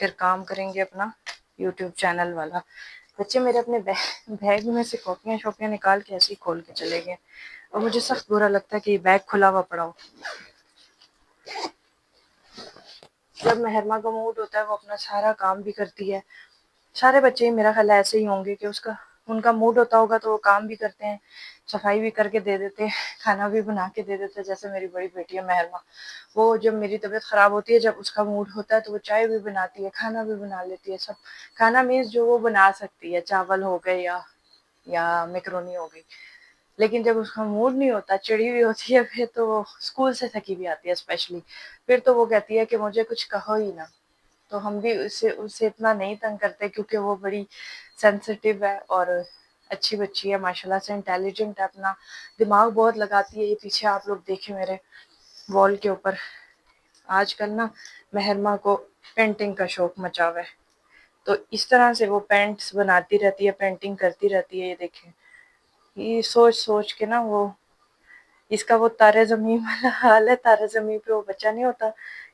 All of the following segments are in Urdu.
پھر کام کریں گے اپنا یوٹیوب چینل والا۔ بچے میرے اپنے بیگ میں سے کاپیاں شاپیاں نکال کے ایسے ہی کھول کے چلے گئے، اور مجھے سخت برا لگتا ہے کہ یہ بیگ کھلا ہوا پڑا ہو۔ جب محرمہ کا موڈ ہوتا ہے وہ اپنا سارا کام بھی کرتی ہے، سارے بچے ہی میرا خیال ایسے ہی ہوں گے کہ ان کا موڈ ہوتا ہوگا تو وہ کام بھی کرتے ہیں، صفائی بھی کر کے دے دیتے ہیں، کھانا بھی بنا کے دے دیتے ہیں۔ جیسے میری بڑی بیٹی ہے محرمہ، وہ جب میری طبیعت خراب ہوتی ہے، جب اس کا موڈ ہوتا ہے تو وہ چائے بھی بناتی ہے، کھانا بھی بنا لیتی ہے، سب کھانا مینس جو وہ بنا سکتی ہے، چاول ہو گئے یا میکرونی ہو گئی۔ لیکن جب اس کا موڈ نہیں ہوتا، چڑی ہوئی ہوتی ہے، پھر تو وہ اسکول سے تھکی بھی آتی ہے اسپیشلی، پھر تو وہ کہتی ہے کہ مجھے کچھ کہو ہی نہ۔ تو ہم بھی اسے اتنا نہیں تنگ کرتے، کیونکہ وہ بڑی سینسٹیو ہے اور اچھی بچی ہے، ماشاءاللہ سے انٹیلیجنٹ ہے، اپنا دماغ بہت لگاتی ہے۔ یہ پیچھے آپ لوگ دیکھیں میرے وال کے اوپر آج کل نا محرمہ کو پینٹنگ کا شوق مچا ہوا ہے، تو اس طرح سے وہ پینٹس بناتی رہتی ہے، پینٹنگ کرتی رہتی ہے۔ یہ دیکھیں، یہ سوچ سوچ کے نا اس کا وہ تارے زمین والا حال ہے، تارے زمین پہ وہ بچہ نہیں ہوتا،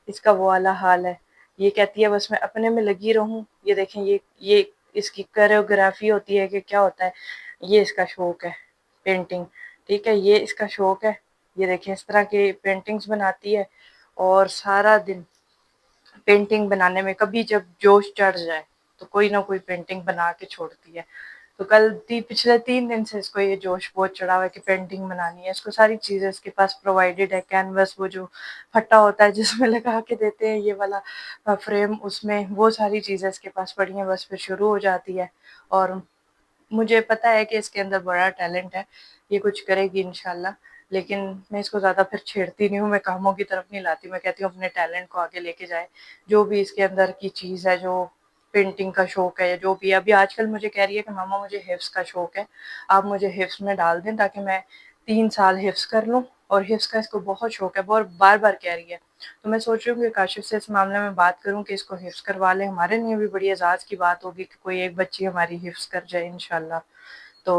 اس کا وہ والا حال ہے۔ یہ کہتی ہے بس میں اپنے میں لگی رہوں۔ یہ دیکھیں، یہ اس کی کوریوگرافی ہوتی ہے کہ کیا ہوتا ہے، یہ اس کا شوق ہے پینٹنگ، ٹھیک ہے، یہ اس کا شوق ہے۔ یہ دیکھیں اس طرح کی پینٹنگز بناتی ہے، اور سارا دن پینٹنگ بنانے میں، کبھی جب جوش چڑھ جائے تو کوئی نہ کوئی پینٹنگ بنا کے چھوڑتی ہے۔ تو پچھلے 3 دن سے اس کو یہ جوش بہت چڑھا ہوا ہے کہ پینٹنگ بنانی ہے۔ اس کو ساری چیزیں اس کے پاس پرووائڈیڈ ہے، کینوس وہ جو پھٹا ہوتا ہے جس میں لگا کے دیتے ہیں، یہ والا فریم، اس میں وہ ساری چیزیں اس کے پاس پڑی ہیں، بس پھر شروع ہو جاتی ہے۔ اور مجھے پتا ہے کہ اس کے اندر بڑا ٹیلنٹ ہے، یہ کچھ کرے گی انشاءاللہ، لیکن میں اس کو زیادہ پھر چھیڑتی نہیں ہوں، میں کاموں کی طرف نہیں لاتی، میں کہتی ہوں اپنے ٹیلنٹ کو آگے لے کے جائے۔ جو بھی اس کے اندر کی چیز ہے، جو پینٹنگ کا شوق ہے، جو بھی ابھی آج کل مجھے کہہ رہی ہے کہ ماما مجھے حفظ کا شوق ہے، آپ مجھے حفظ میں ڈال دیں تاکہ میں 3 سال حفظ کر لوں، اور حفظ کا اس کو بہت شوق ہے، بہت بار بار کہہ رہی ہے۔ تو میں سوچ رہی ہوں کہ کاشف سے اس معاملے میں بات کروں کہ اس کو حفظ کروا لیں، ہمارے لیے بھی بڑی اعزاز کی بات ہوگی کہ کوئی ایک بچی ہماری حفظ کر جائے انشاءاللہ۔ تو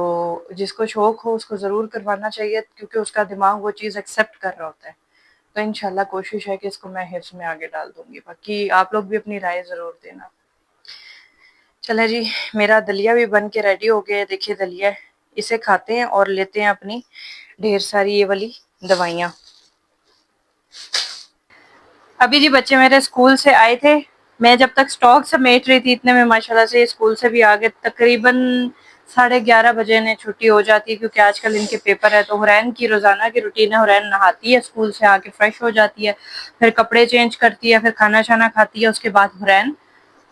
جس کو شوق ہو اس کو ضرور کروانا چاہیے، کیونکہ اس کا دماغ وہ چیز ایکسیپٹ کر رہا ہوتا ہے۔ تو انشاءاللہ کوشش ہے کہ اس کو میں حفظ میں آگے ڈال دوں گی، باقی آپ لوگ بھی اپنی رائے ضرور دینا۔ چلے جی، میرا دلیا بھی بن کے ریڈی ہو گیا ہے، دیکھیے دلیا ہے، اسے کھاتے ہیں اور لیتے ہیں اپنی ڈھیر ساری یہ والی دوائیاں۔ ابھی جی بچے میرے اسکول سے آئے تھے، میں جب تک سٹاک سمیٹ رہی تھی اتنے میں ماشاءاللہ سے اسکول سے بھی آگے، تقریباً 11:30 بجے انہیں چھٹی ہو جاتی ہے، کیونکہ آج کل ان کے پیپر ہے۔ تو حرین کی روزانہ کی روٹین ہے، حرین نہاتی ہے، اسکول سے آ کے فریش ہو جاتی ہے، پھر کپڑے چینج کرتی ہے، پھر کھانا شانا کھاتی ہے، اس کے بعد حرین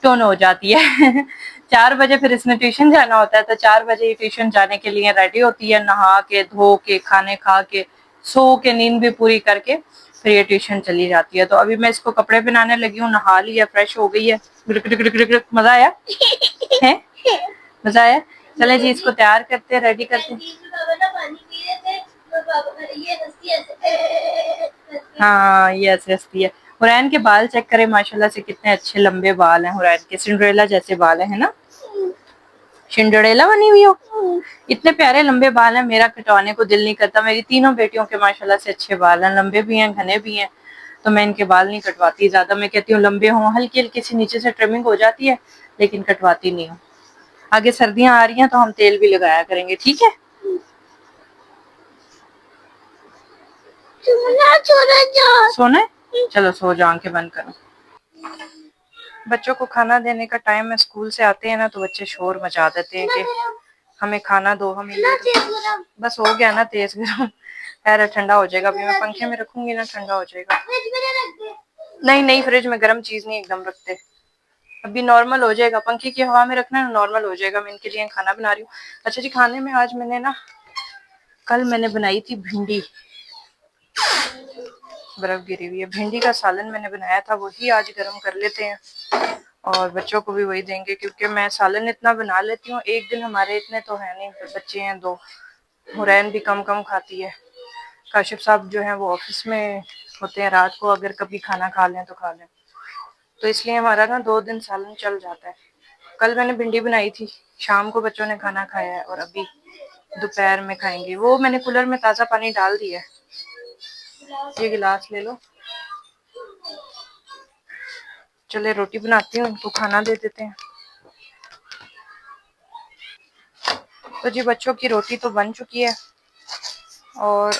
ٹون ہو جاتی ہے 4 بجے پھر اس نے ٹیوشن جانا ہوتا ہے، تو 4 بجے ٹیوشن جانے کے لیے ریڈی ہوتی ہے، نہا کے دھو کے کھانے کھا کے سو کے نیند بھی پوری کر کے پھر یہ ٹیوشن چلی جاتی ہے۔ تو ابھی میں اس کو کپڑے پہنانے لگی ہوں، نہا لی ہے، فریش ہو گئی ہے۔ مزہ آیا ہے؟ مزہ آیا؟ چلے جی اس کو تیار کرتے، ریڈی کرتے۔ ہاں یہ ایسے ہنستی ہے۔ حرین کے بال چیک کرے، ماشاءاللہ سے کتنے اچھے لمبے بال ہیں حرین کے، سنڈریلا جیسے بال ہیں نا، سنڈریلا بنی ہوئی ہو، اتنے پیارے لمبے بال ہیں، میرا کٹوانے کو دل نہیں کرتا۔ میری تینوں بیٹیوں کے ماشاءاللہ سے اچھے بال ہیں، لمبے بھی ہیں، گھنے بھی ہیں، تو میں ان کے بال نہیں کٹواتی زیادہ، میں کہتی ہوں لمبے ہوں، ہلکی ہلکی سی نیچے سے ٹرمنگ ہو جاتی ہے، لیکن کٹواتی نہیں ہوں۔ آگے سردیاں آ رہی ہیں تو ہم تیل بھی لگایا کریں گے، ٹھیک ہے؟ سونا ہے؟ چلو سو جاؤ، آنکھیں بند کرو۔ بچوں کو کھانا دینے کا ٹائم ہے، اسکول سے آتے ہیں نا تو بچے شور مچا دیتے ہیں کہ ہمیں کھانا دو، ہمیں بس ہو گیا نا تیز گرم، خیر ٹھنڈا ہو جائے گا، ابھی میں پنکھے میں رکھوں گی نا ٹھنڈا ہو جائے گا۔ نہیں نہیں، فریج میں گرم چیز نہیں ایک دم رکھتے، ابھی نارمل ہو جائے گا، پنکھے کی ہوا میں رکھنا ہے، نارمل ہو جائے گا۔ میں ان کے لیے کھانا بنا رہی ہوں۔ اچھا جی، کھانے میں آج میں نے نا، کل میں نے بنائی تھی بھنڈی، برف گری ہوئی ہے، بھنڈی کا سالن میں نے بنایا تھا، وہی آج گرم کر لیتے ہیں اور بچوں کو بھی وہی دیں گے، کیونکہ میں سالن اتنا بنا لیتی ہوں، ایک دن ہمارے اتنے تو ہے نہیں، بچے ہیں 2، حرین بھی کم کم کھاتی ہے، کاشف صاحب جو ہیں وہ آفس میں ہوتے ہیں، رات کو اگر کبھی کھانا کھا لیں تو کھا لیں، تو اس لیے ہمارا نا 2 دن سالن چل جاتا ہے۔ کل میں نے بھنڈی بنائی تھی، شام کو بچوں نے کھانا کھایا ہے، اور ابھی دوپہر میں کھائیں گے۔ وہ میں نے کولر میں تازہ پانی ڈال دیا ہے، یہ گلاس لے لو۔ چلے روٹی بناتی ہوں، ان کو کھانا دے دیتے ہیں۔ تو جی بچوں کی روٹی تو بن چکی ہے اور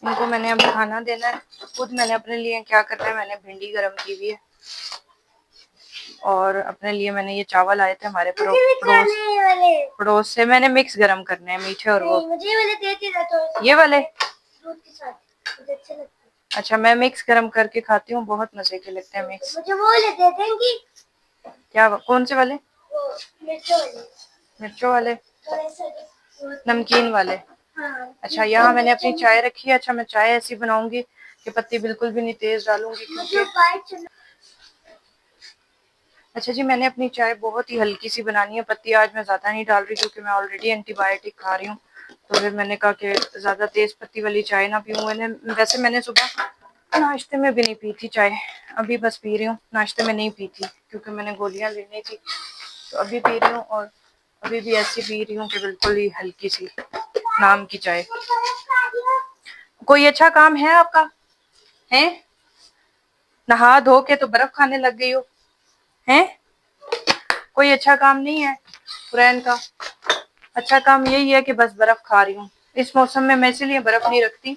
ان کو میں نے اب کھانا دینا ہے۔ خود میں نے اپنے لیے کیا کرنا ہے، میں نے بھنڈی گرم کی ہوئی ہے اور اپنے لیے میں نے یہ چاول آئے تھے ہمارے پڑوس سے، میں نے مکس گرم کرنے ہیں میٹھے اور وہ یہ والے۔ اچھا میں مکس گرم کر کے کھاتی ہوں، بہت مزے کے لگتے ہیں مکس۔ کیا کون سے والے؟ مرچوں والے، نمکین والے۔ اچھا یہاں میں نے اپنی چائے رکھی ہے۔ اچھا میں چائے ایسی بناؤں گی کہ پتی بالکل بھی نہیں تیز ڈالوں گی کیونکہ اچھا جی میں نے اپنی چائے بہت ہی ہلکی سی بنانی ہے، پتی آج میں زیادہ نہیں ڈال رہی کیونکہ میں آلریڈی اینٹی بایوٹک کھا رہی ہوں، تو پھر میں نے کہا کہ زیادہ تیز پتی والی چائے نہ پیوں۔ ویسے میں نے صبح ناشتے میں بھی نہیں پی تھی چائے، ابھی بس پی رہی ہوں، ناشتے میں نہیں پی تھی کیونکہ میں نے گولیاں لینی تھی، تو ابھی پی رہی ہوں اور ابھی بھی ایسی پی رہی ہوں کہ بالکل ہی ہلکی سی نام کی چائے۔ کوئی اچھا کام ہے آپ کا؟ ہیں نہا دھو کے تو برف کھانے لگ گئی ہو ہیں؟ کوئی اچھا کام نہیں ہے قرآن کا؟ اچھا کام یہی ہے کہ بس برف کھا رہی ہوں اس موسم میں اسی لیے برف نہیں رکھتی۔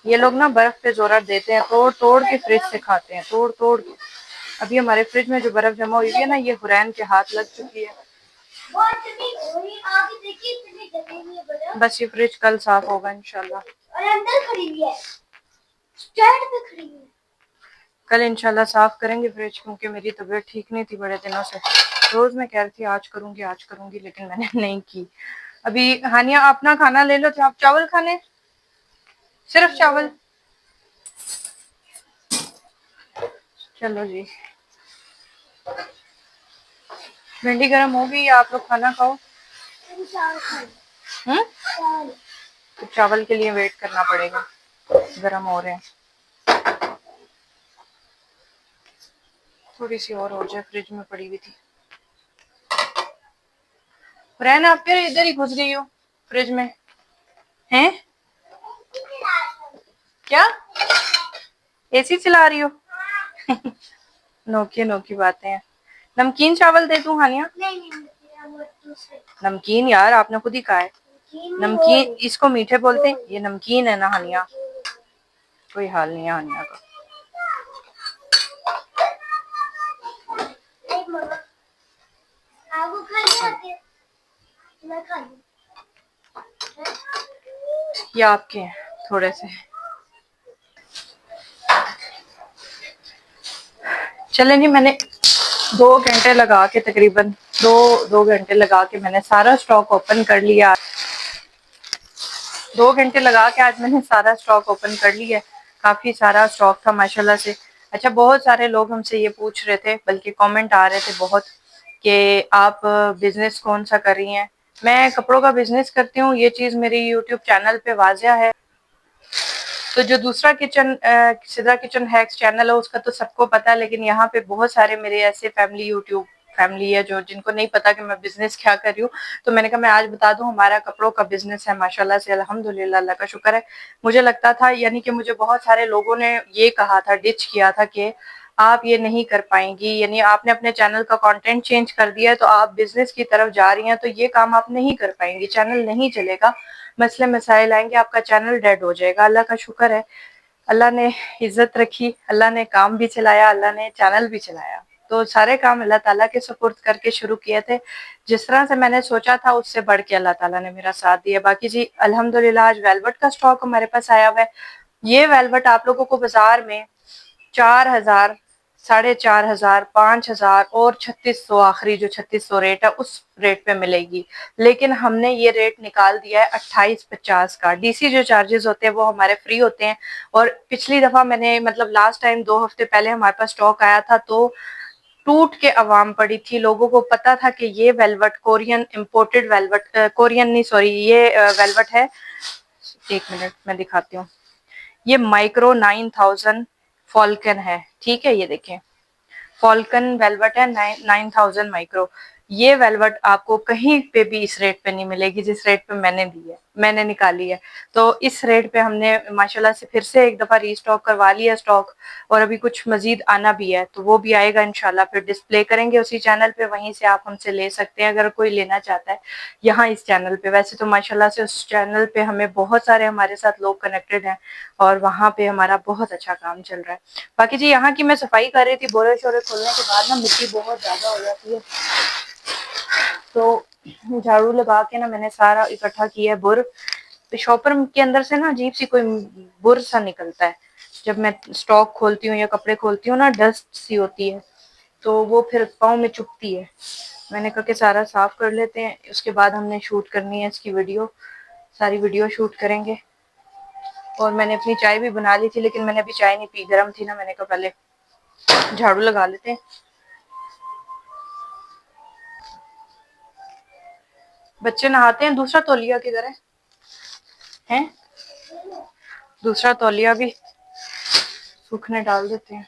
یہ لوگ نا برف پہ زورت دیتے ہیں، توڑ توڑ کے فریج سے کھاتے ہیں، توڑ توڑ کے۔ ابھی ہمارے فریج میں جو برف جمع ہوئی ہے نا، یہ حرین کے ہاتھ لگ چکی ہے۔ بس یہ فریج کل صاف ہوگا انشاءاللہ، کل انشاءاللہ صاف کریں گے فریج، کیونکہ میری طبیعت ٹھیک نہیں تھی بڑے دنوں سے۔ روز میں کہہ رہی تھی آج کروں گی لیکن میں نے نہیں کی۔ ابھی ہانیہ اپنا کھانا لے لو، آپ چاول کھانے؟ صرف چاول؟ چلو جی بھنڈی گرم ہوگی یا آپ لوگ کھانا کھاؤ؟ تو چاول کے لیے ویٹ کرنا پڑے گا، گرم ہو رہے ہیں۔ تھوڑی سی اور ہو جائے، فریج میں پڑی ہوئی تھی۔ فرین آپ پھر ادھر ہی گھس گئی ہو فریج میں ہیں؟ کیا اے سی چلا رہی ہو؟ نوکی باتیں ہیں۔ نمکین چاول دے دوں ہانیہ؟ نمکین یار آپ نے خود ہی کہا ہے نمکین، اس کو میٹھے بولتے ہیں، یہ نمکین ہے نا ہانیہ۔ کوئی حال نہیں ہے ہانیہ کا۔ یہ آپ کے ہیں تھوڑے سے، چلیں جی میں نے 2 گھنٹے لگا کے تقریباً دو گھنٹے لگا کے میں نے سارا سٹاک اوپن کر لیا۔ 2 گھنٹے لگا کے آج میں نے سارا سٹاک اوپن کر لیا، کافی سارا سٹاک تھا ماشاءاللہ سے۔ اچھا بہت سارے لوگ ہم سے یہ پوچھ رہے تھے، بلکہ کامنٹ آ رہے تھے بہت، کہ آپ بزنس کون سا کر رہی ہیں۔ میں کپڑوں کا بزنس کرتی ہوں، یہ چیز میری یوٹیوب چینل پہ واضح ہے۔ تو جو دوسرا سدرا کچن ہیکس چینل ہے اس کا تو سب کو پتا ہے، لیکن یہاں پہ بہت سارے میرے ایسے یوٹیوب فیملی ہے جن کو نہیں پتا کہ میں بزنس کیا کر رہی ہوں، تو میں نے کہا میں آج بتا دوں ہمارا کپڑوں کا بزنس ہے ماشاءاللہ سے، الحمدللہ اللہ کا شکر ہے۔ مجھے لگتا تھا، یعنی کہ مجھے بہت سارے لوگوں نے یہ کہا تھا، ڈچ کیا تھا کہ آپ یہ نہیں کر پائیں گی، یعنی آپ نے اپنے چینل کا کنٹینٹ چینج کر دیا ہے تو آپ بزنس کی طرف جا رہی ہیں، تو یہ کام آپ نہیں کر پائیں گی، چینل نہیں چلے گا، مسئلے مسائل آئیں گے، آپ کا چینل ڈیڈ ہو جائے گا۔ اللہ کا شکر ہے، اللہ نے عزت رکھی، اللہ نے کام بھی چلایا، اللہ نے چینل بھی چلایا، تو سارے کام اللہ تعالیٰ کے سپرد کر کے شروع کیے تھے۔ جس طرح سے میں نے سوچا تھا اس سے بڑھ کے اللہ تعالیٰ نے میرا ساتھ دیا۔ باقی جی الحمدللہ آج ویلوٹ کا سٹاک ہمارے پاس آیا ہوا ہے۔ یہ ویلوٹ آپ لوگوں کو بازار میں 4000، 4500، 5000 اور 3600، آخری جو 3600 ریٹ ہے اس ریٹ پہ ملے گی، لیکن ہم نے یہ ریٹ نکال دیا ہے 2850 کا۔ ڈی سی جو چارجز ہوتے ہیں وہ ہمارے فری ہوتے ہیں، اور پچھلی دفعہ میں نے لاسٹ ٹائم 2 ہفتے پہلے ہمارے پاس سٹاک آیا تھا تو ٹوٹ کے عوام پڑی تھی، لوگوں کو پتا تھا کہ یہ ویلوٹ کورین امپورٹڈ ویلوٹ، کورین نہیں سوری، یہ ویلوٹ ہے، 1 منٹ میں دکھاتی ہوں، یہ مائکرو 9000 فالکن ہے، ٹھیک ہے، یہ دیکھیں فالکن ویلوٹ ہے 9000 مائکرو، یہ ویلوٹ آپ کو کہیں پہ بھی اس ریٹ پہ نہیں ملے گی جس ریٹ پہ میں نے دی ہے، میں نے نکالی ہے۔ تو اس ریٹ پہ ہم نے ماشاءاللہ سے پھر سے ایک دفعہ ری اسٹاک کروا لیا اسٹاک، اور ابھی کچھ مزید آنا بھی ہے، تو وہ بھی آئے گا انشاءاللہ، پھر ڈسپلے کریں گے اسی چینل پہ، وہیں سے آپ ہم سے لے سکتے ہیں اگر کوئی لینا چاہتا ہے یہاں اس چینل پہ۔ ویسے تو ماشاءاللہ سے اس چینل پہ ہمیں بہت سارے ہمارے ساتھ لوگ کنیکٹڈ ہیں، اور وہاں پہ ہمارا بہت اچھا کام چل رہا ہے۔ باقی جی یہاں کی میں صفائی کر رہی تھی، بورے شورے کھولنے کے بعد نا مٹی بہت زیادہ ہو جاتی ہے، تو جھاڑو لگا کے نا میں نے سارا اکٹھا کیا ہے بر۔ شاپر کے اندر سے نا عجیب سی کوئی بر سا نکلتا ہے جب میں اسٹاک کھولتی ہوں یا کپڑے کھولتی ہوں نا، ڈسٹ سی ہوتی ہے، تو وہ پھر پاؤں میں چپتی ہے۔ میں نے کہا کہ سارا صاف کر لیتے ہیں، اس کے بعد ہم نے شوٹ کرنی ہے اس کی ویڈیو، ساری ویڈیو شوٹ کریں گے۔ اور میں نے اپنی چائے بھی بنا لی تھی، لیکن میں نے ابھی چائے نہیں پی، گرم تھی نا، میں نے کہا پہلے جھاڑو لگا لیتے ہیں۔ بچے نہاتے ہیں، دوسرا تولیہ کدھر ہے؟ دوسرا تولیہ بھی سوکھنے ڈال دیتے ہیں،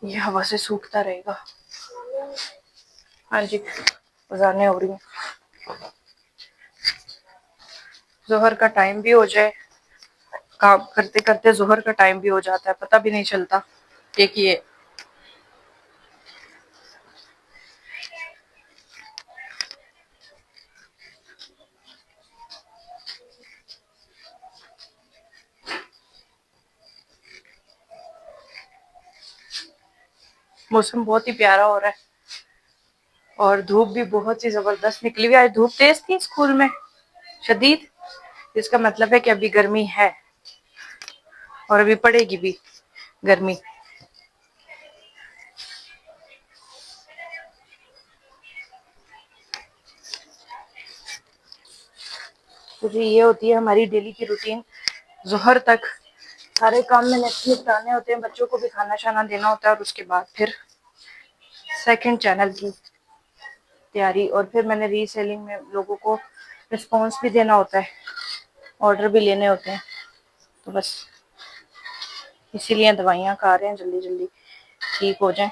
یہ ہوا سے سوکھتا رہے گا۔ ہاں جی اذانیں ہو رہی ہیں، ظہر کا ٹائم بھی ہو جائے، کام کرتے کرتے ظہر کا ٹائم بھی ہو جاتا ہے، پتہ بھی نہیں چلتا۔ دیکھیے موسم بہت ہی پیارا ہو رہا ہے، اور دھوپ بھی بہت ہی زبردست نکلی ہوئی ہے۔ آج دھوپ تیز تھی اسکول میں، شدید، اس کا مطلب ہے کہ ابھی گرمی ہے، اور ابھی پڑے گی بھی گرمی۔ تو جی یہ ہوتی ہے ہماری ڈیلی کی روٹین، ظہر تک سارے کام میں نپٹانے ہوتے ہیں، بچوں کو بھی کھانا شانا دینا ہوتا ہے، اور اس کے بعد پھر سیکنڈ چینل کی تیاری، اور پھر میں نے ری سیلنگ میں لوگوں کو رسپانس بھی دینا ہوتا ہے، آرڈر بھی لینے ہوتے ہیں، تو بس اسی لیے دوائیاں کھا رہے ہیں جلدی جلدی ٹھیک ہو جائیں۔